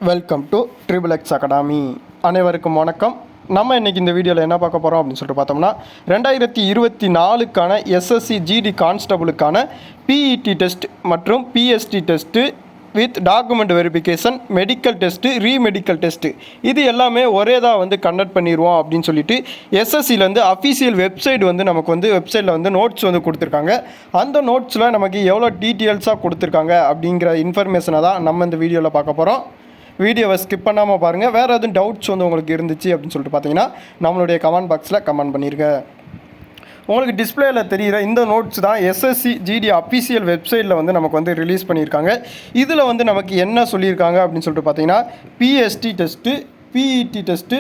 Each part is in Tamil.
Welcome to triple X academy. அனைவருக்கும் வணக்கம். நம்ம இன்றைக்கி இந்த வீடியோவில் என்ன பார்க்க போகிறோம் அப்படின்னு சொல்லிட்டு பார்த்தோம்னா 2024க்கான எஸ்எஸ்சி ஜிடி கான்ஸ்டபுளுக்கான பிஇடி டெஸ்ட் மற்றும் PST test with document verification, medical test, remedical test இது எல்லாமே ஒரே தான் கண்டக்ட் பண்ணிடுவோம் அப்படின்னு சொல்லிட்டு எஸ்எஸ்சிலேருந்து அஃபீஷியல் வெப்சைட் நமக்கு வெப்சைட்டில் நோட்ஸ் கொடுத்துருக்காங்க. அந்த நோட்ஸில் நமக்கு எவ்வளோ டீட்டெயில்ஸாக கொடுத்துருக்காங்க அப்படிங்கிற இன்ஃபர்மேஷனை தான் நம்ம இந்த வீடியோவில் பார்க்க போகிறோம். வீடியோவை ஸ்கிப் பண்ணாமல் பாருங்கள். வேறு எதுவும் டவுட்ஸ் உங்களுக்கு இருந்துச்சு அப்படின்னு சொல்லிட்டு பார்த்தீங்கன்னா நம்மளுடைய கமெண்ட் பாக்ஸில் கமெண்ட் பண்ணியிருங்க. உங்களுக்கு டிஸ்பிளேயில் தெரிகிற இந்த நோட்ஸ் தான் எஸ்எஸ்சி ஜிடி அஃபீஷியல் வெப்சைட்டில் நமக்கு ரிலீஸ் பண்ணியிருக்காங்க. இதில் நமக்கு என்ன சொல்லியிருக்காங்க அப்படின்னு சொல்லிட்டு பார்த்தீங்கன்னா PST test, PET test,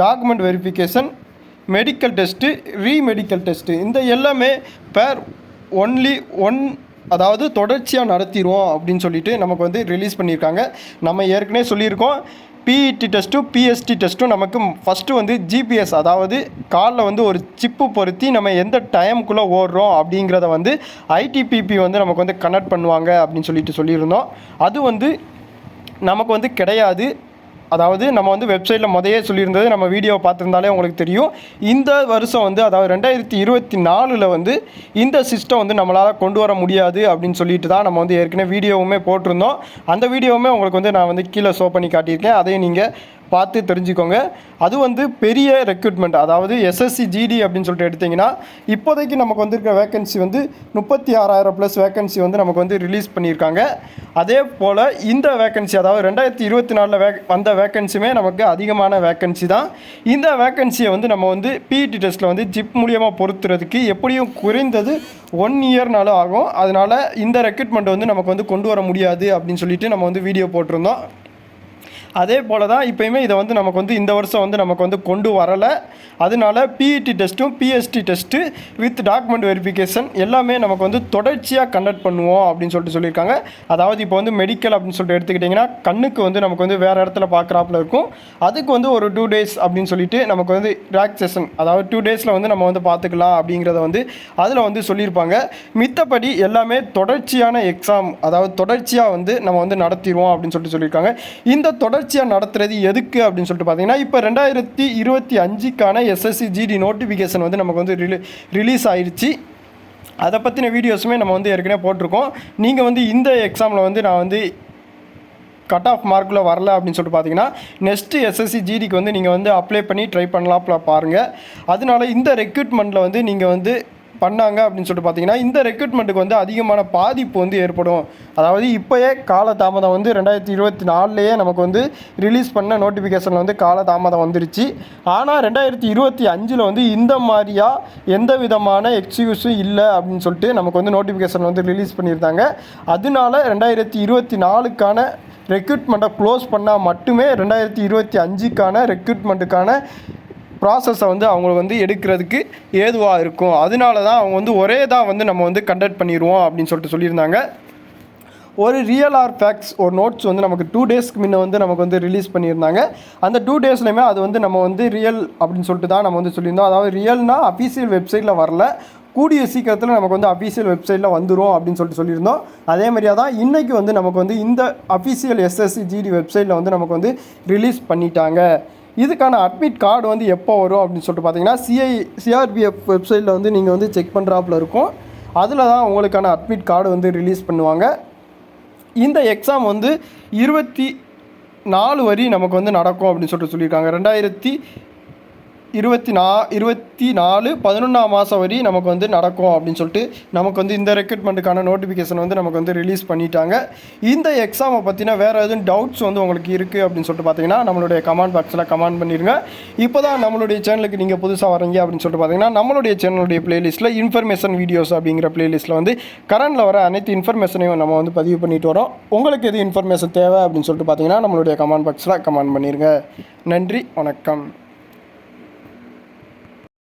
document verification, medical test, remedical test இந்த எல்லாமே பேர் ஒன்லி ஒன், அதாவது தொடர்ச்சியாக நடத்திடுவோம் அப்படின்னு சொல்லிட்டு நமக்கு ரிலீஸ் பண்ணியிருக்காங்க. நம்ம ஏற்கனவே சொல்லியிருக்கோம் பிஇடி டெஸ்ட்டும் பிஎஸ்டி டெஸ்ட்டும் நமக்கு ஃபஸ்ட்டு ஜிபிஎஸ், அதாவது காலில் ஒரு சிப்பு பொருத்தி நம்ம எந்த டைமுக்குள்ளே ஓடுறோம் அப்படிங்கிறத ஐடிபிபி நமக்கு கனெக்ட் பண்ணுவாங்க அப்படின்னு சொல்லியிருந்தோம். அது நமக்கு கிடையாது. அதாவது நம்ம வெப்சைட்டில் முதலே சொல்லியிருந்தது, நம்ம வீடியோவை பார்த்துருந்தாலே உங்களுக்கு தெரியும். இந்த வருஷம் அதாவது 2024 இந்த சிஸ்டம் நம்மளால் கொண்டு வர முடியாது அப்படின்னு சொல்லிட்டு தான் நம்ம ஏற்கனவே வீடியோவுமே போட்டிருந்தோம். அந்த வீடியோவுமே உங்களுக்கு நான் கீழே ஷோ பண்ணி காட்டியிருக்கேன். அதையும் நீங்கள் பார்த்து தெரிஞ்சுக்கோங்க. அது பெரிய ரெக்ரூட்மெண்ட், அதாவது எஸ்எஸ்சி ஜிடி அப்படின்னு சொல்லிட்டு எடுத்திங்கன்னா இப்போதைக்கு நமக்கு வந்திருக்க வேக்கன்சி 36,000 ப்ளஸ் வேக்கன்சி நமக்கு ரிலீஸ் பண்ணியிருக்காங்க. அதே போல் இந்த வேக்கன்சி, அதாவது 2024 வந்த வேக்கன்சியுமே நமக்கு அதிகமான வேக்கன்சி தான். இந்த வேக்கன்சியை நம்ம பிஇடி டெஸ்ட்டில் ஜிப் மூலியமாக பொறுத்துறதுக்கு எப்படியும் குறைந்தது 1 இயர்னாலும் ஆகும். அதனால் இந்த ரெக்ரூட்மெண்ட் நமக்கு கொண்டு வர முடியாது அப்படின்னு சொல்லிட்டு நம்ம வீடியோ போட்டிருந்தோம். அதே போல் தான் இப்போயுமே இதை நமக்கு இந்த வருஷம் நமக்கு கொண்டு வரலை. அதனால பிஇடி டெஸ்ட்டும் PST test with document verification எல்லாமே நமக்கு தொடர்ச்சியாக கண்டக்ட் பண்ணுவோம் அப்படின்னு சொல்லியிருக்காங்க. அதாவது இப்போ மெடிக்கல் அப்படின்னு சொல்லிட்டு எடுத்துக்கிட்டிங்கன்னா கண்ணுக்கு நமக்கு வேறு இடத்துல பார்க்குறாப்புல இருக்கும். அதுக்கு ஒரு 2 days அப்படின்னு சொல்லிட்டு நமக்கு ரிலாக்ஸேஷன், அதாவது 2 days நம்ம பார்த்துக்கலாம் அப்படிங்கிறத அதில் சொல்லியிருப்பாங்க. மித்தபடி எல்லாமே தொடர்ச்சியான எக்ஸாம், அதாவது தொடர்ச்சியாக நம்ம நடத்திடுவோம் அப்படின்னு சொல்லியிருக்காங்க. இந்த தொடர்ச்சியாக நடத்துறது எதுக்கு அப்படின்னு சொல்லிட்டு பார்த்தீங்கன்னா இப்போ 2025க்கான எஸ்எஸ்சி ஜிடி நோட்டிஃபிகேஷன் நமக்கு ரிலீஸ் ஆயிடுச்சு. அதை பற்றின வீடியோஸுமே நம்ம ஏற்கனவே போட்டிருக்கோம். நீங்கள் இந்த எக்ஸாமில் நான் கட் ஆஃப் மார்க்கில் வரல அப்படின்னு சொல்லிட்டு பார்த்தீங்கன்னா நெக்ஸ்ட்டு எஸ்எஸ்சி ஜிடிக்கு நீங்கள் அப்ளை பண்ணி ட்ரை பண்ணலாம் பாருங்கள். அதனால இந்த ரெக்ரூட்மெண்ட்டில் நீங்கள் பண்ணாங்க அப்படின்னு சொல்லிட்டு பார்த்தீங்கன்னா இந்த ரெக்ரூட்மெண்ட்டுக்கு அதிகமான பாதிப்பு ஏற்படும். அதாவது இப்போயே காலதாமதம் 2024லேயே நமக்கு ரிலீஸ் பண்ண நோட்டிஃபிகேஷனில் காலதாமதம் வந்துருச்சு. ஆனால் 2025ல் இந்த மாதிரியா எந்த விதமான எக்ஸ்கியூஸும் இல்லை அப்படின்னு சொல்லிட்டு நமக்கு நோட்டிஃபிகேஷன் ரிலீஸ் பண்ணியிருந்தாங்க. அதனால 2024க்கான ரெக்ரூட்மெண்ட்டை க்ளோஸ் பண்ணால் மட்டுமே 2025க்கான ரெக்ரூட்மெண்ட்டுக்கான ப்ராசஸை அவங்களுக்கு எடுக்கிறதுக்கு ஏதுவாக இருக்கும். அதனால தான் அவங்க ஒரே தான் நம்ம கண்டக்ட் பண்ணிடுவோம் அப்படின்னு சொல்லியிருந்தாங்க. ஒரு ரியல் ஆர் ஃபேக்ட்ஸ் ஒரு நோட்ஸ் நமக்கு 2 daysக்கு முன்ன நமக்கு ரிலீஸ் பண்ணியிருந்தாங்க. அந்த 2 daysலையுமே அது நம்ம ரியல் அப்படின்னு சொல்லிட்டு தான் நம்ம சொல்லியிருந்தோம். அதாவது ரியல்னால் அஃபீஷியல் வெப்சைட்டில் வரல, கூடிய சீக்கிரத்தில் நமக்கு அஃபீஷியல் வெப்சைட்டில் வந்துடும் அப்படின்னு சொல்லியிருந்தோம். அதே மாதிரியாக தான் இன்றைக்கி நமக்கு இந்த அஃபீஷியல் எஸ்எஸ்சி ஜிடி வெப்சைட்டில் நமக்கு ரிலீஸ் பண்ணிட்டாங்க. இதுக்கான அட்மிட் கார்டு எப்போ வரும் அப்படின்னு சொல்லிட்டு பார்த்தீங்கன்னா சிஆர்பிஎஃப் வெப்சைட்டில் நீங்கள் செக் பண்ணுறாப்புல இருக்கும். அதில் தான் உங்களுக்கான அட்மிட் கார்டு ரிலீஸ் பண்ணுவாங்க. இந்த எக்ஸாம் 24 வரை நமக்கு நடக்கும் அப்படின்னு சொல்லியிருக்காங்க. 2024 11ஆம் மாதம் வரை நமக்கு நடக்கும் அப்படின்னு சொல்லிட்டு நமக்கு இந்த ரெக்ரூட்மெண்ட்டுக்கான நோட்டிஃபிகேஷன் நமக்கு ரிலீஸ் பண்ணிட்டாங்க. இந்த எக்ஸாமை பற்றின வேறு எதுவும் டவுட்ஸ் உங்களுக்கு இருக்குது அப்படின்னு சொல்லிட்டு பார்த்தீங்கன்னா நம்மளுடைய கமெண்ட் பாக்ஸில் கமெண்ட் பண்ணிடுங்க. இப்போ தான் நம்மளுடைய சேனலுக்கு நீங்கள் புதுசாக வரீங்க அப்படின்னு சொல்லிட்டு பார்த்தீங்கன்னா நம்மளுடைய சேனலுடைய பிளேலிஸ்ட்டில் இன்ஃபர்மேஷன் வீடியோஸ் அப்படிங்கிற பிளேலிஸ்ட்டில் கரண்டில் வர அனைத்து இன்ஃபர்மேஷனையும் நம்ம பதிவு பண்ணிட்டு வரோம். உங்களுக்கு எது இன்ஃபர்மேஷன் தேவை அப்படின்னு சொல்லிட்டு பார்த்தீங்கன்னா நம்மளுடைய கமெண்ட் பாக்ஸில் கமெண்ட் பண்ணிடுங்க. நன்றி, வணக்கம்.